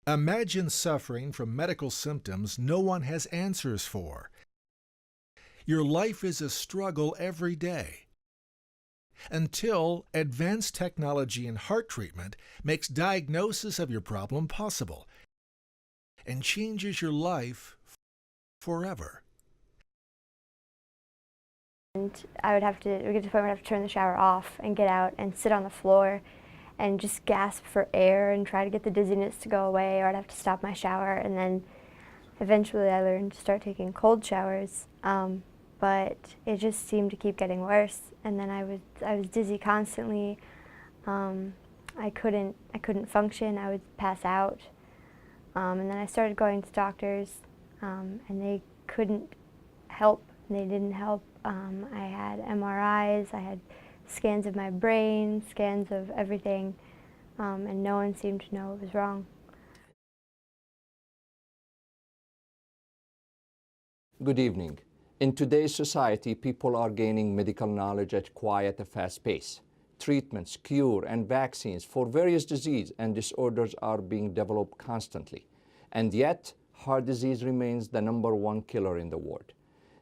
Imagine suffering from medical symptoms no one has answers for. Your life is a struggle every day. Until advanced technology in heart treatment makes diagnosis of your problem possible and changes your life forever. And I would get to the point where I'd have to turn the shower off and get out and sit on the floor and just gasp for air and try to get the dizziness to go away, or I'd have to stop my shower. And then eventually I learned to start taking cold showers, but it just seemed to keep getting worse. And then I was dizzy constantly. I couldn't function. I would pass out. And then I started going to doctors, and they couldn't help. They didn't help. I had MRIs, I had scans of my brain, scans of everything, and no one seemed to know what was wrong. Good evening. In today's society, people are gaining medical knowledge at quite a fast pace. Treatments, cure, and vaccines for various diseases and disorders are being developed constantly. And yet, heart disease remains the #1 killer in the world.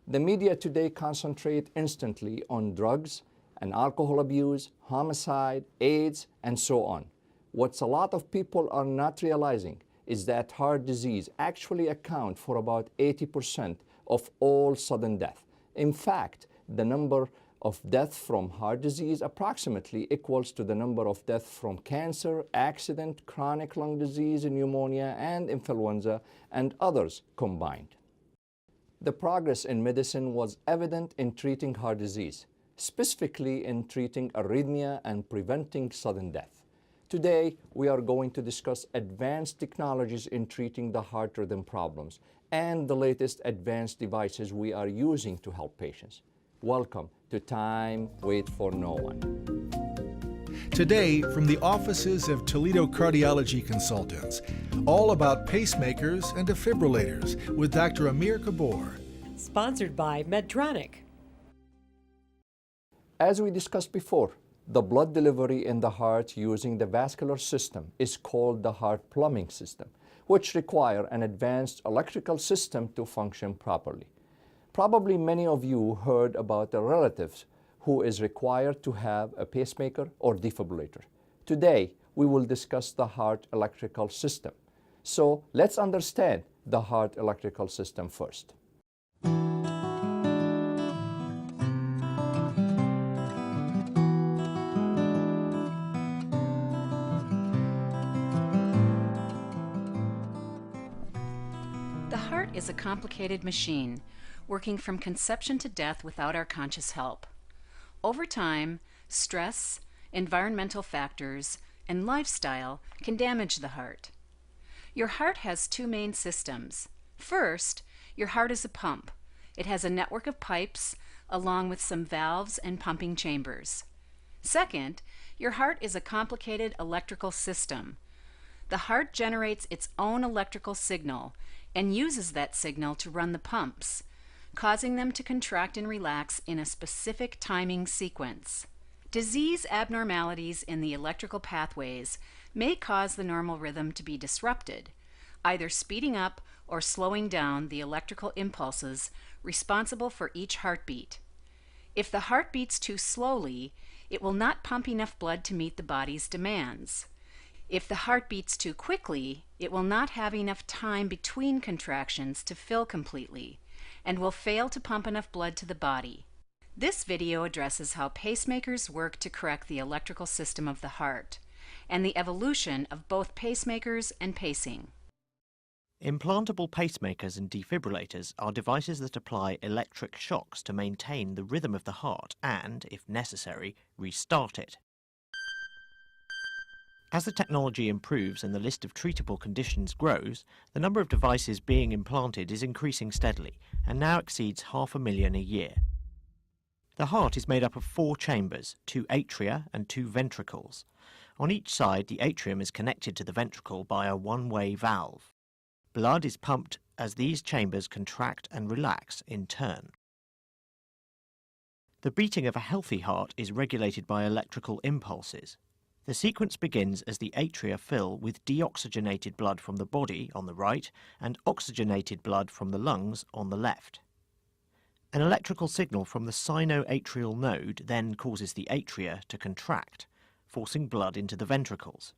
The media today concentrate instantly on drugs and alcohol abuse, homicide, AIDS, and so on. What a lot of people are not realizing is that heart disease actually accounts for about 80% of all sudden death. In fact, the number of deaths from heart disease approximately equals to the number of deaths from cancer, accident, chronic lung disease, pneumonia, and influenza, and others combined. The progress in medicine was evident in treating heart disease, specifically in treating arrhythmia and preventing sudden death. Today, we are going to discuss advanced technologies in treating the heart rhythm problems and the latest advanced devices we are using to help patients. Welcome to Time Wait for No One. Today, from the offices of Toledo Cardiology Consultants, all about pacemakers and defibrillators with Dr. Ameer Kabour. Sponsored by Medtronic. As we discussed before, the blood delivery in the heart using the vascular system is called the heart plumbing system, which require an advanced electrical system to function properly. Probably many of you heard about the relatives who is required to have a pacemaker or defibrillator. Today, we will discuss the heart electrical system. So let's understand the heart electrical system first. The heart is a complicated machine, working from conception to death without our conscious help. Over time, stress, environmental factors, and lifestyle can damage the heart. Your heart has two main systems. First, your heart is a pump. It has a network of pipes along with some valves and pumping chambers. Second, your heart is a complicated electrical system. The heart generates its own electrical signal and uses that signal to run the pumps, causing them to contract and relax in a specific timing sequence. Disease abnormalities in the electrical pathways may cause the normal rhythm to be disrupted, either speeding up or slowing down the electrical impulses responsible for each heartbeat. If the heart beats too slowly, it will not pump enough blood to meet the body's demands. If the heart beats too quickly, it will not have enough time between contractions to fill completely, and will fail to pump enough blood to the body. This video addresses how pacemakers work to correct the electrical system of the heart, and the evolution of both pacemakers and pacing. Implantable pacemakers and defibrillators are devices that apply electric shocks to maintain the rhythm of the heart and, if necessary, restart it. As the technology improves and the list of treatable conditions grows, the number of devices being implanted is increasing steadily and now exceeds 500,000 a year. The heart is made up of 4 chambers, 2 atria and 2 ventricles. On each side, the atrium is connected to the ventricle by a one-way valve. Blood is pumped as these chambers contract and relax in turn. The beating of a healthy heart is regulated by electrical impulses. The sequence begins as the atria fill with deoxygenated blood from the body on the right and oxygenated blood from the lungs on the left. An electrical signal from the sinoatrial node then causes the atria to contract, forcing blood into the ventricles.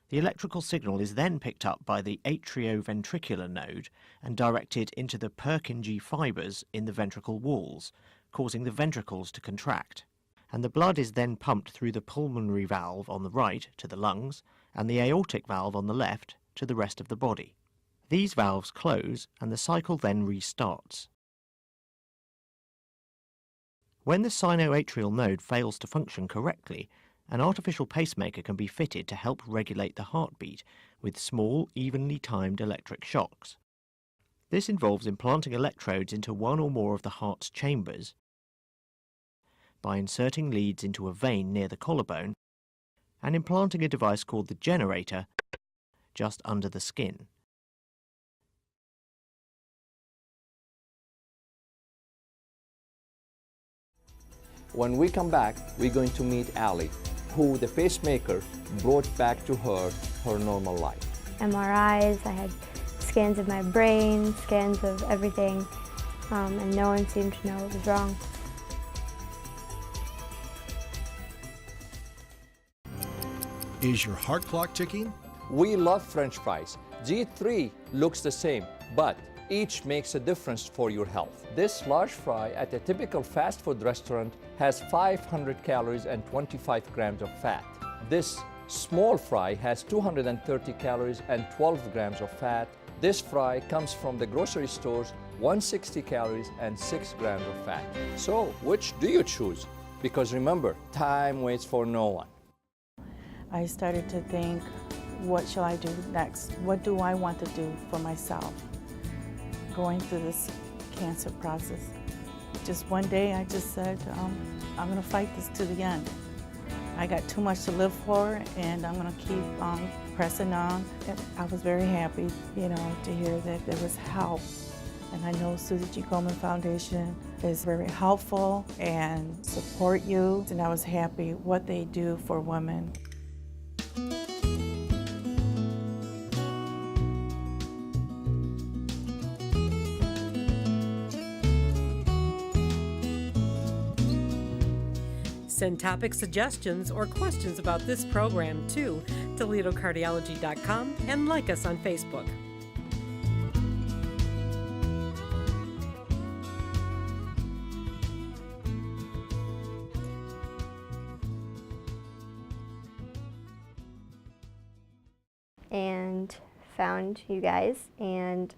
The electrical signal is then picked up by the atrioventricular node and directed into the Purkinje fibers in the ventricle walls, causing the ventricles to contract. And the blood is then pumped through the pulmonary valve on the right to the lungs and the aortic valve on the left to the rest of the body. These valves close and the cycle then restarts. When the sinoatrial node fails to function correctly, an artificial pacemaker can be fitted to help regulate the heartbeat with small, evenly timed electric shocks. This involves implanting electrodes into one or more of the heart's chambers by inserting leads into a vein near the collarbone and implanting a device called the generator just under the skin. When we come back, we're going to meet Allie, who the pacemaker brought back to her normal life. MRIs, I had scans of my brain, scans of everything, and no one seemed to know what was wrong. Is your heart clock ticking? We love French fries. G3 looks the same, but each makes a difference for your health. This large fry at a typical fast food restaurant has 500 calories and 25 grams of fat. This small fry has 230 calories and 12 grams of fat. This fry comes from the grocery stores, 160 calories and 6 grams of fat. So, which do you choose? Because remember, time waits for no one. I started to think, what shall I do next? What do I want to do for myself? Going through this cancer process. Just one day I just said, I'm gonna fight this to the end. I got too much to live for and I'm gonna keep pressing on. And I was very happy, to hear that there was help. And I know Susie G. Komen Foundation is very helpful and support you. And I was happy what they do for women. Send topic suggestions or questions about this program to ToledoCardiology.com and like us on Facebook. And found you guys, and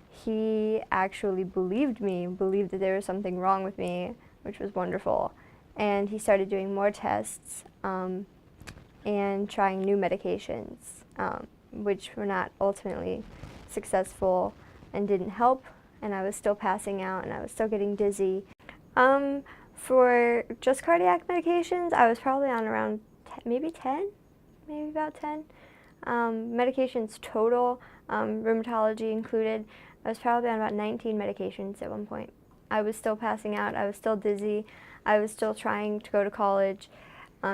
he actually believed that there was something wrong with me, which was wonderful. And he started doing more tests and trying new medications, which were not ultimately successful and didn't help, and I was still passing out and I was still getting dizzy. For just cardiac medications, I was probably on around maybe about 10. Medications total, rheumatology included, I was probably on about 19 medications at one point. I was still passing out, I was still dizzy, I was still trying to go to college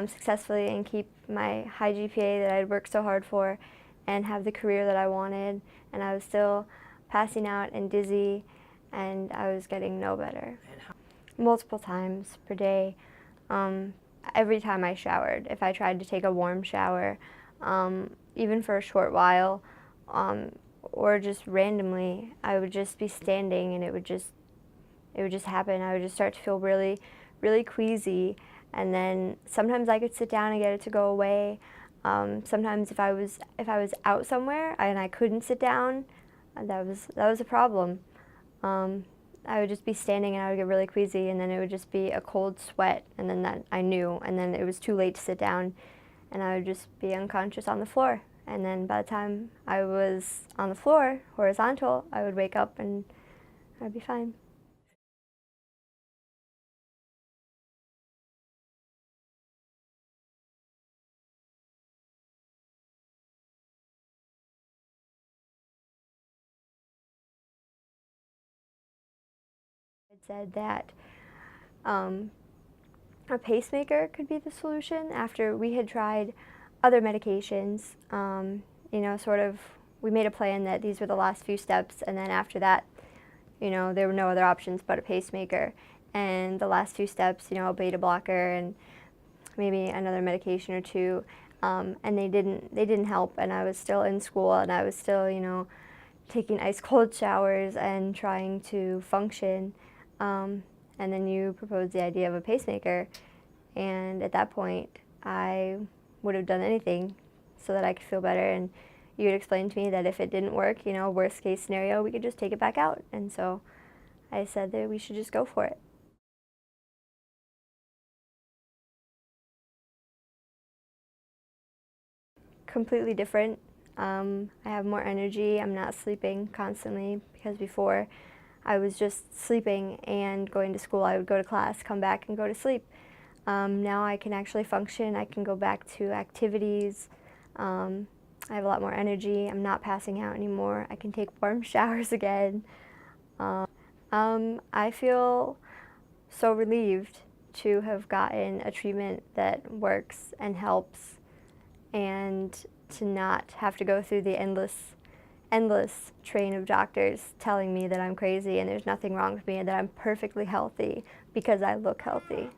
successfully and keep my high GPA that I had worked so hard for and have the career that I wanted, and I was still passing out and dizzy, and I was getting no better. Multiple times per day, every time I showered. If I tried to take a warm shower, even for a short while, or just randomly, I would just be standing and it would just happen. I would just start to feel really, really queasy, and then sometimes I could sit down and get it to go away. Sometimes if I was out somewhere and I couldn't sit down, that was a problem. I would just be standing and I would get really queasy, and then it would just be a cold sweat, and then that I knew, and then it was too late to sit down, and I would just be unconscious on the floor. And then by the time I was on the floor, horizontal, I would wake up and I'd be fine. It said that a pacemaker could be the solution after we had tried other medications. You know, sort of, we made a plan that these were the last few steps, and then after that, you know, there were no other options but a pacemaker. And the last few steps, you know, a beta blocker and maybe another medication or two, and they didn't help. And I was still in school, and I was still, you know, taking ice cold showers and trying to function. And then you proposed the idea of a pacemaker, and at that point, I would have done anything so that I could feel better. And you had explained to me that if it didn't work, you know, worst case scenario, we could just take it back out. And so I said that we should just go for it. Completely different. I have more energy. I'm not sleeping constantly, because before I was just sleeping and going to school. I would go to class, come back, and go to sleep. Now I can actually function. I can go back to activities. I have a lot more energy. I'm not passing out anymore. I can take warm showers again. I feel so relieved to have gotten a treatment that works and helps, and to not have to go through the endless train of doctors telling me that I'm crazy and there's nothing wrong with me and that I'm perfectly healthy because I look healthy.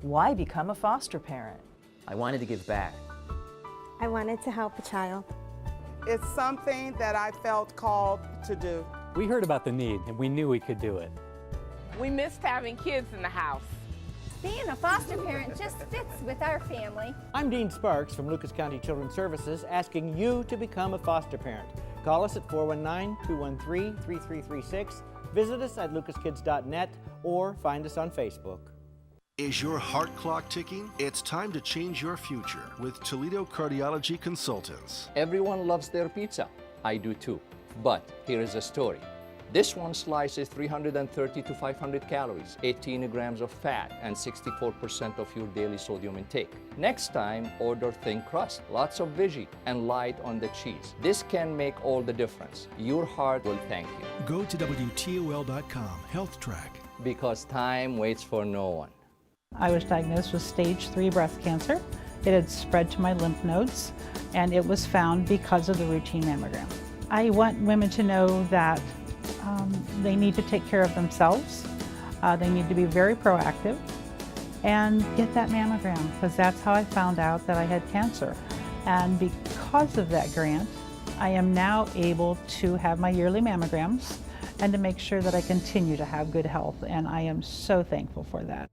Why become a foster parent? I wanted to give back. I wanted to help a child. It's something that I felt called to do. We heard about the need and we knew we could do it. We missed having kids in the house. Being a foster parent just fits with our family. I'm Dean Sparks from Lucas County Children's Services, asking you to become a foster parent. Call us at 419-213-3336, visit us at lucaskids.net, or find us on Facebook. Is your heart clock ticking? It's time to change your future with Toledo Cardiology Consultants. Everyone loves their pizza. I do too. But here is a story. This one slice is 330 to 500 calories, 18 grams of fat, and 64% of your daily sodium intake. Next time, order thin crust, lots of veggie, and light on the cheese. This can make all the difference. Your heart will thank you. Go to WTOL.com, Health Track. Because time waits for no one. I was diagnosed with stage 3 breast cancer. It had spread to my lymph nodes, and it was found because of the routine mammogram. I want women to know that they need to take care of themselves. They need to be very proactive and get that mammogram, because that's how I found out that I had cancer. And because of that grant, I am now able to have my yearly mammograms and to make sure that I continue to have good health, and I am so thankful for that.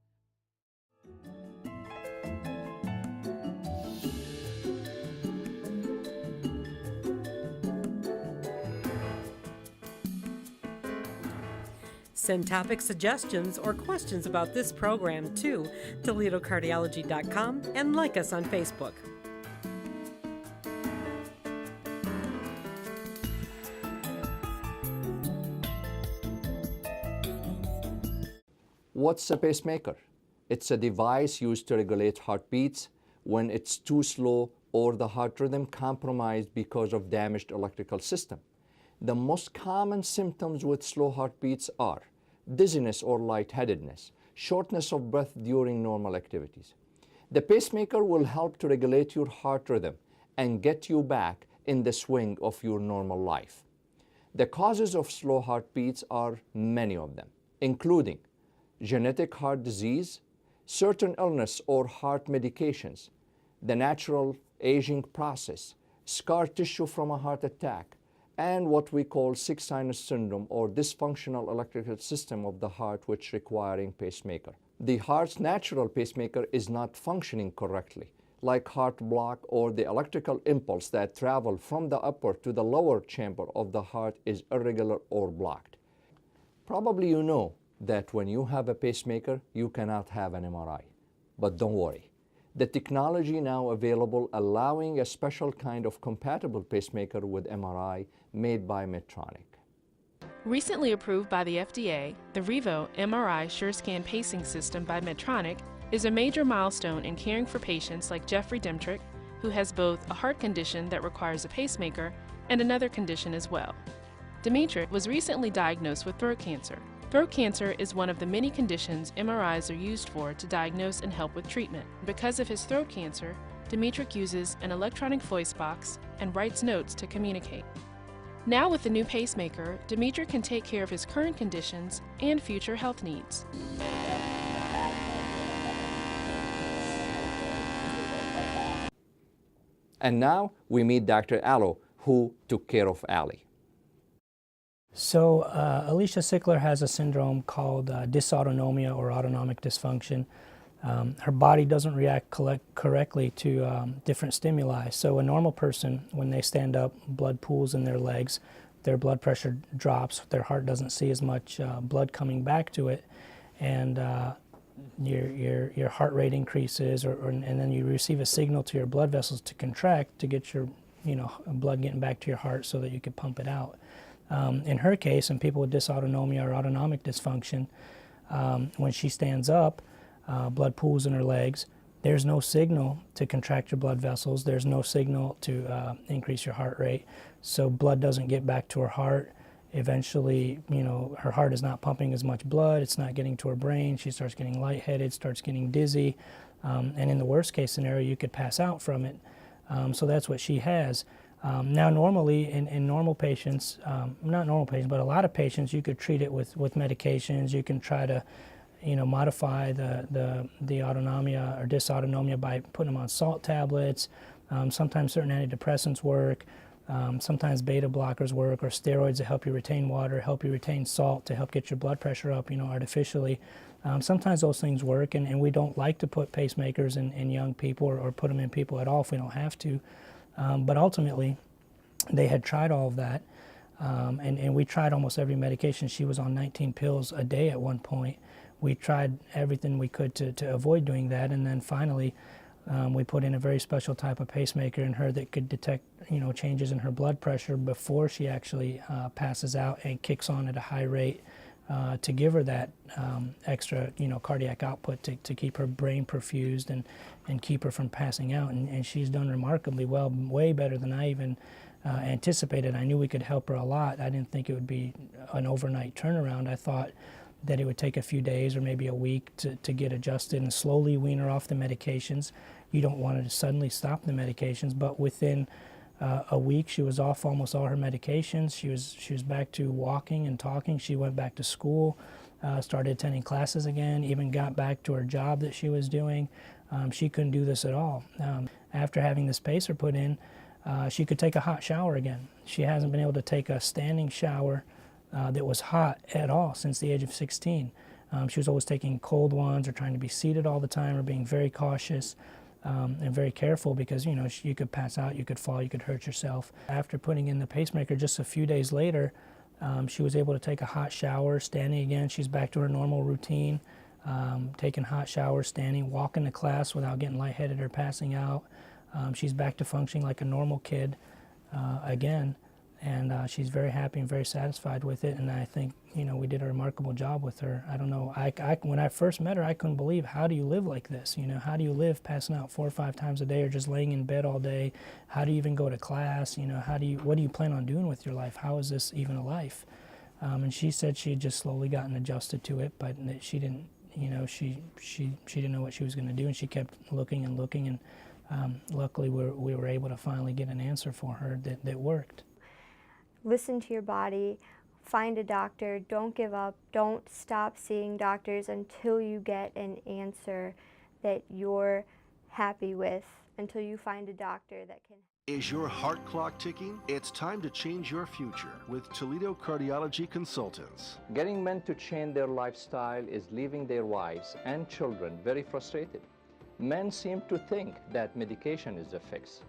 Send topic suggestions or questions about this program to ToledoCardiology.com and like us on Facebook. What's a pacemaker? It's a device used to regulate heartbeats when it's too slow or the heart rhythm compromised because of damaged electrical system. The most common symptoms with slow heartbeats are dizziness or lightheadedness, shortness of breath during normal activities. The pacemaker will help to regulate your heart rhythm and get you back in the swing of your normal life. The causes of slow heartbeats are many of them, including genetic heart disease, certain illness or heart medications, the natural aging process, scar tissue from a heart attack, and what we call sick sinus syndrome or dysfunctional electrical system of the heart, which requiring pacemaker. The heart's natural pacemaker is not functioning correctly, like heart block, or the electrical impulse that travel from the upper to the lower chamber of the heart is irregular or blocked. Probably you know that when you have a pacemaker, you cannot have an MRI. But don't worry. The technology now available allowing a special kind of compatible pacemaker with MRI made by Medtronic. Recently approved by the FDA, the Revo MRI SureScan pacing system by Medtronic is a major milestone in caring for patients like Jeffrey Demtrick, who has both a heart condition that requires a pacemaker and another condition as well. Dimitri was recently diagnosed with throat cancer. Throat cancer is one of the many conditions MRIs are used for to diagnose and help with treatment. Because of his throat cancer, Dimitri uses an electronic voice box and writes notes to communicate. Now with the new pacemaker, Dimitri can take care of his current conditions and future health needs. And now we meet Dr. Allo, who took care of Ali. So Alicia Sickler has a syndrome called dysautonomia or autonomic dysfunction. Her body doesn't react correctly to different stimuli. So a normal person, when they stand up, blood pools in their legs, their blood pressure drops, their heart doesn't see as much blood coming back to it, and your heart rate increases, and then you receive a signal to your blood vessels to contract to get your blood getting back to your heart so that you can pump it out. In her case, and people with dysautonomia or autonomic dysfunction, when she stands up, blood pools in her legs, there's no signal to contract your blood vessels, there's no signal to increase your heart rate, so blood doesn't get back to her heart. Eventually, her heart is not pumping as much blood, it's not getting to her brain, she starts getting lightheaded, starts getting dizzy, and in the worst case scenario, you could pass out from it. So that's what she has. Now normally in normal patients, not normal patients, but a lot of patients, you could treat it with medications. You can try to modify the autonomia or dysautonomia by putting them on salt tablets. Sometimes certain antidepressants work. Sometimes beta blockers work, or steroids to help you retain water, help you retain salt, to help get your blood pressure up, artificially. Sometimes those things work, and we don't like to put pacemakers in young people or put them in people at all if we don't have to. But ultimately, they had tried all of that, and we tried almost every medication. She was on 19 pills a day at one point. We tried everything we could to avoid doing that, and then finally we put in a very special type of pacemaker in her that could detect changes in her blood pressure before she actually passes out and kicks on at a high rate to give her that extra cardiac output to keep her brain perfused and keep her from passing out. And she's done remarkably well, way better than I even anticipated. I knew we could help her a lot. I didn't think it would be an overnight turnaround. I thought that it would take a few days or maybe a week to get adjusted and slowly wean her off the medications. You don't want to suddenly stop the medications, but within a week she was off almost all her medications. She was back to walking and talking. She went back to school, started attending classes again, even got back to her job that she was doing. She couldn't do this at all. After having this pacer put in, she could take a hot shower again. She hasn't been able to take a standing shower that was hot at all since the age of 16. She was always taking cold ones or trying to be seated all the time or being very cautious and very careful because, you could pass out, you could fall, you could hurt yourself. After putting in the pacemaker just a few days later, she was able to take a hot shower, standing again. She's back to her normal routine, taking hot showers, standing, walking to class without getting lightheaded or passing out. She's back to functioning like a normal kid again. And she's very happy and very satisfied with it, and I think we did a remarkable job with her. I don't know, when I first met her, I couldn't believe, how do you live like this? How do you live passing out 4 or 5 times a day or just laying in bed all day? How do you even go to class? What do you plan on doing with your life? How is this even a life? And she said she had just slowly gotten adjusted to it, but that she didn't, she didn't know what she was going to do, and she kept looking and looking, and luckily we were able to finally get an answer for her that worked. Listen to your body, find a doctor, don't give up, don't stop seeing doctors until you get an answer that you're happy with, until you find a doctor that can. Is your heart clock ticking? It's time to change your future with Toledo Cardiology Consultants. Getting men to change their lifestyle is leaving their wives and children very frustrated. Men seem to think that medication is the fix.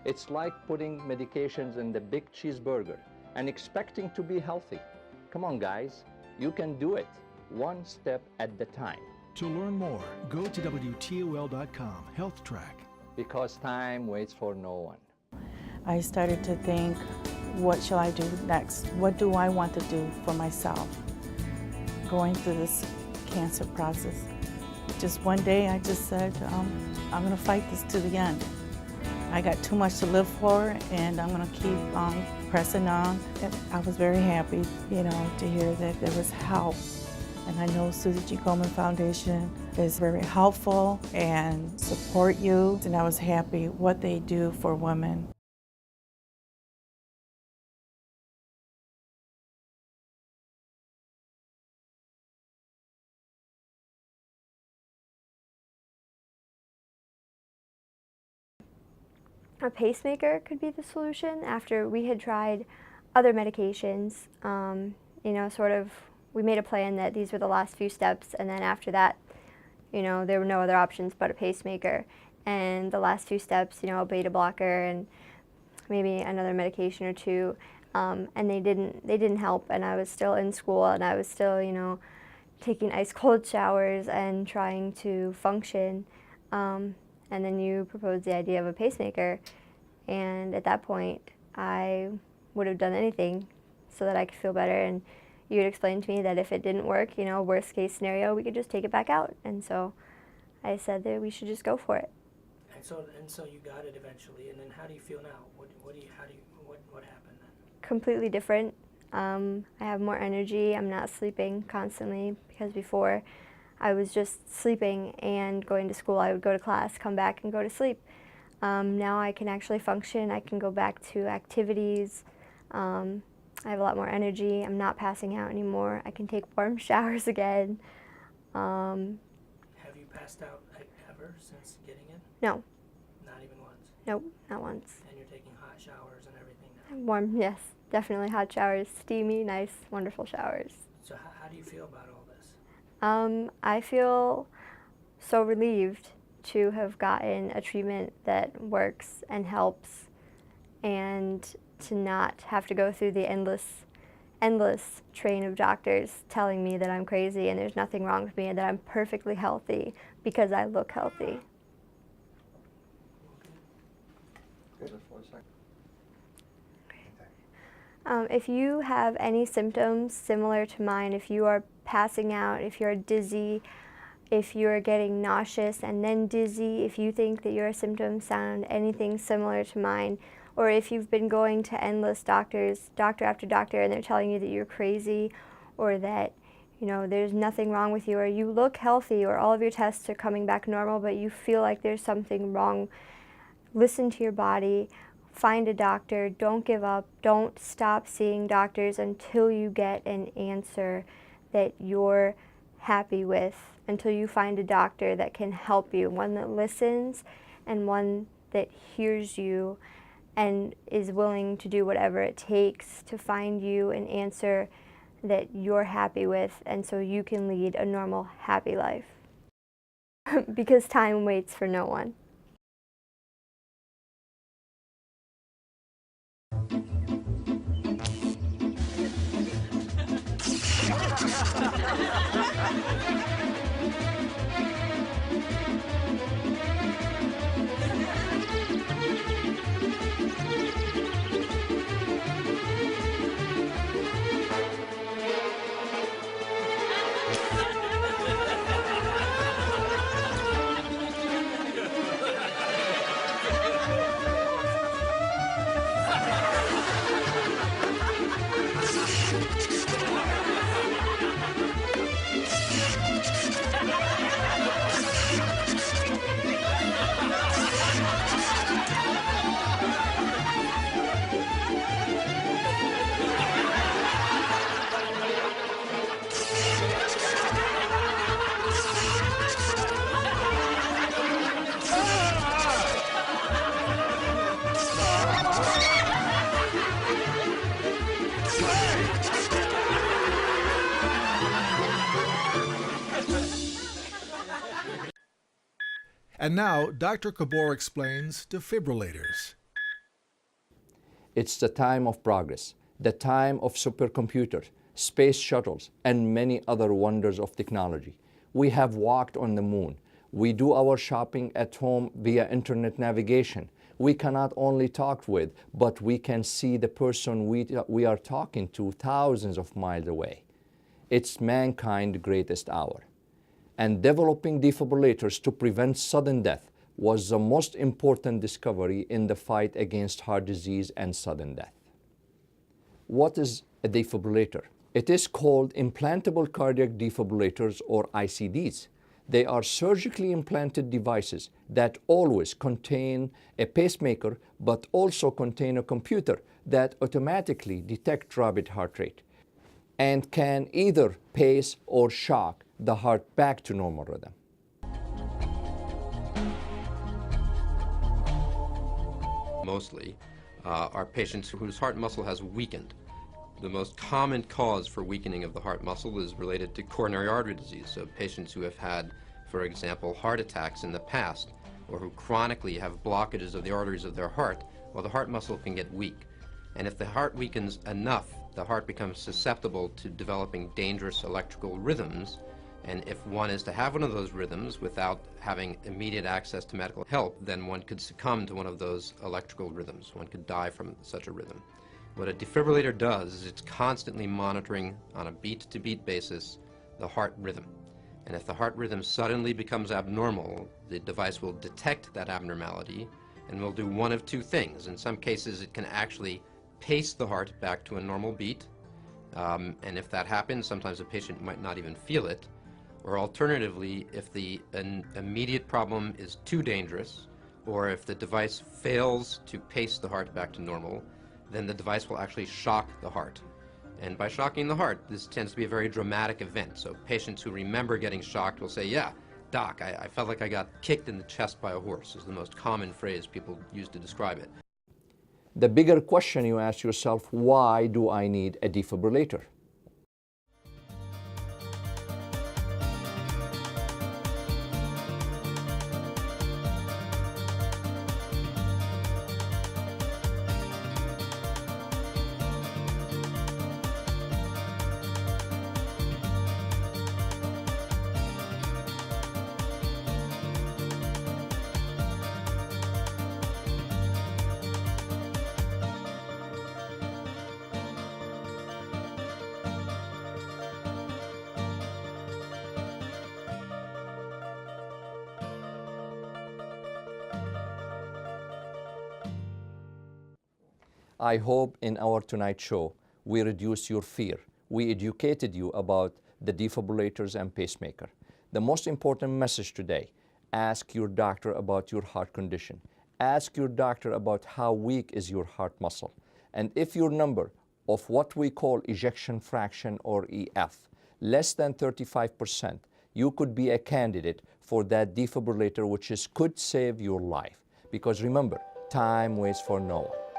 It's like putting medications in the big cheeseburger and expecting to be healthy. Come on, guys, you can do it, one step at the time. To learn more, go to WTOL.com, Health Track. Because time waits for no one. I started to think, what shall I do next? What do I want to do for myself? Going through this cancer process. Just one day I just said, I'm gonna fight this to the end. I got too much to live for, and I'm gonna keep pressing on. And I was very happy, to hear that there was help. And I know Susie G. Komen Foundation is very helpful and support you. And I was happy what they do for women. A pacemaker could be the solution after we had tried other medications. We made a plan that these were the last few steps, and then after that, there were no other options but a pacemaker. And the last few steps, a beta blocker and maybe another medication or two, and they didn't help. And I was still in school, and I was still, taking ice cold showers and trying to function. And then you proposed the idea of a pacemaker, and at that point, I would have done anything so that I could feel better. And you had explained to me that if it didn't work, worst case scenario, we could just take it back out. And so I said that we should just go for it. And so you got it eventually. And then how do you feel now? What happened then? Completely different. I have more energy. I'm not sleeping constantly, because before I was just sleeping and going to school. I would go to class, come back, and go to sleep. Now I can actually function. I can go back to activities. I have a lot more energy. I'm not passing out anymore. I can take warm showers again. Have you passed out ever since getting it? No. Not even once? Nope, not once. And you're taking hot showers and everything now? Warm, yes. Definitely hot showers. Steamy, nice, wonderful showers. So how do you feel about all this? I feel so relieved to have gotten a treatment that works and helps, and to not have to go through the endless train of doctors telling me that I'm crazy and there's nothing wrong with me and that I'm perfectly healthy because I look healthy. If you have any symptoms similar to mine, if you are passing out, if you're dizzy, if you're getting nauseous and then dizzy, if you think that your symptoms sound anything similar to mine, or if you've been going to endless doctors, doctor after doctor, and they're telling you that you're crazy, or that there's nothing wrong with you, or you look healthy, or all of your tests are coming back normal, but you feel like there's something wrong, listen to your body. Find a doctor. Don't give up. Don't stop seeing doctors until you get an answer that you're happy with, until you find a doctor that can help you, one that listens and one that hears you and is willing to do whatever it takes to find you an answer that you're happy with, and so you can lead a normal, happy life. Because time waits for no one. And now, Dr. Kabour explains defibrillators. It's the time of progress, the time of supercomputers, space shuttles, and many other wonders of technology. We have walked on the moon. We do our shopping at home via internet navigation. We cannot only talk with, but we can see the person we are talking to thousands of miles away. It's mankind's greatest hour. And developing defibrillators to prevent sudden death was the most important discovery in the fight against heart disease and sudden death. what is a defibrillator? It is called implantable cardiac defibrillators, or ICDs. They are surgically implanted devices that always contain a pacemaker, but also contain a computer that automatically detects rapid heart rate and can either pace or shock the heart back to normal rhythm. Mostly are patients whose heart muscle has weakened. The most common cause for weakening of the heart muscle is related to coronary artery disease. So patients who have had, for example, heart attacks in the past, or who chronically have blockages of the arteries of their heart, well, the heart muscle can get weak. And if the heart weakens enough, the heart becomes susceptible to developing dangerous electrical rhythms. And if one is to have one of those rhythms without having immediate access to medical help, then one could succumb to one of those electrical rhythms. One could die from such a rhythm. What a defibrillator does is it's constantly monitoring on a beat-to-beat basis the heart rhythm. And if the heart rhythm suddenly becomes abnormal, the device will detect that abnormality and will do one of two things. In some cases, it can actually pace the heart back to a normal beat. And if that happens, sometimes the patient might not even feel it. Or alternatively, if an immediate problem is too dangerous, or if the device fails to pace the heart back to normal, then the device will actually shock the heart. And by shocking the heart, this tends to be a very dramatic event. So patients who remember getting shocked will say, yeah, doc, I felt like I got kicked in the chest by a horse, is the most common phrase people use to describe it. The bigger question you ask yourself, why do I need a defibrillator? I hope in our Tonight Show we reduced your fear. We educated you about the defibrillators and pacemaker. The most important message today, ask your doctor about your heart condition. Ask your doctor about how weak is your heart muscle. And if your number of what we call ejection fraction, or EF, less than 35%, you could be a candidate for that defibrillator, which could save your life. Because remember, time waits for no one.